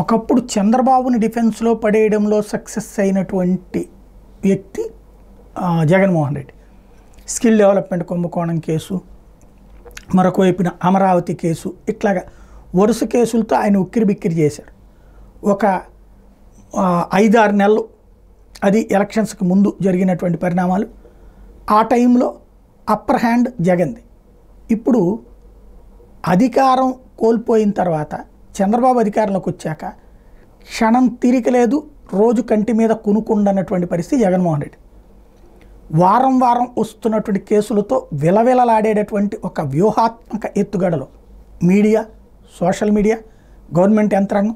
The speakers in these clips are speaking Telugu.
ఒకప్పుడు చంద్రబాబుని డిఫెన్స్లో పడేయడంలో సక్సెస్ అయినటువంటి వ్యక్తి జగన్మోహన్ రెడ్డి. స్కిల్ డెవలప్మెంట్ కుంభకోణం కేసు, మరొక వైపున అమరావతి కేసు, ఇట్లాగా వరుస కేసులతో ఆయన ఉక్కిరి బిక్కిరి చేశారు. ఒక 5-6 నెలలు అది ఎలక్షన్స్కి ముందు జరిగినటువంటి పరిణామాలు. ఆ టైంలో అప్పర్ హ్యాండ్ జగన్ది. ఇప్పుడు అధికారం కోల్పోయిన తర్వాత చంద్రబాబు అధికారంలోకి వచ్చాక క్షణం తీరిక లేదు, రోజు కంటి మీద కునుకుండనటువంటి పరిస్థితి జగన్మోహన్ రెడ్డి. వారం వారం వస్తున్నటువంటి కేసులతో విలవిలలాడేటటువంటి ఒక వ్యూహాత్మక ఎత్తుగడలో మీడియా, సోషల్ మీడియా, గవర్నమెంట్ యంత్రాంగం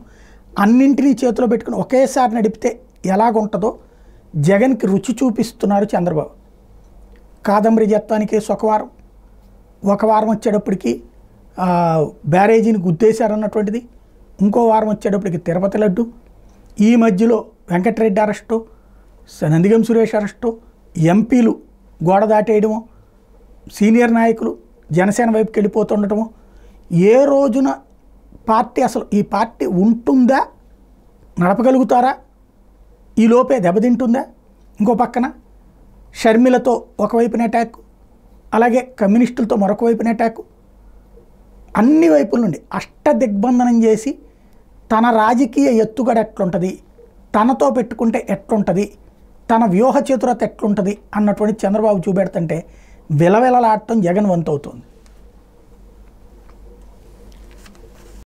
అన్నింటినీ చేతిలో పెట్టుకుని ఒకేసారి నడిపితే ఎలాగుంటుందో జగన్కి రుచి చూపిస్తున్నారు చంద్రబాబు. కాదంబరి జత్వాని కేసు ఒక వారం వచ్చేటప్పటికి బ్యారేజీని గుద్దేశారన్నటువంటిది, ఇంకో వారం వచ్చేటప్పటికి తిరుపతి లడ్డు, ఈ మధ్యలో వెంకటరెడ్డి అరెస్టు, నందిగం సురేష్ అరెస్టు, ఎంపీలు గోడ దాటేయడము, సీనియర్ నాయకులు జనసేన వైపుకి వెళ్ళిపోతుండటము. ఏ రోజున పార్టీ అసలు ఈ పార్టీ ఉంటుందా, నడపగలుగుతారా, ఈ లోపే దెబ్బతింటుందా? ఇంకో పక్కన షర్మిలతో ఒకవైపున అటాక్, అలాగే కమ్యూనిస్టులతో మరొక వైపున అటాక్, అన్ని వైపుల నుండి అష్టదిగ్బంధనం చేసి తన రాజకీయ ఎత్తుగడ ఎట్లుంటుంది, తనతో పెట్టుకుంటే ఎట్లుంటుంది, తన వ్యూహ చతురత ఎట్లుంటుంది అన్నటువంటి చంద్రబాబు చూపెడుతుంటే విలవిలలాడటం జగన్ వంతు అవుతుంది.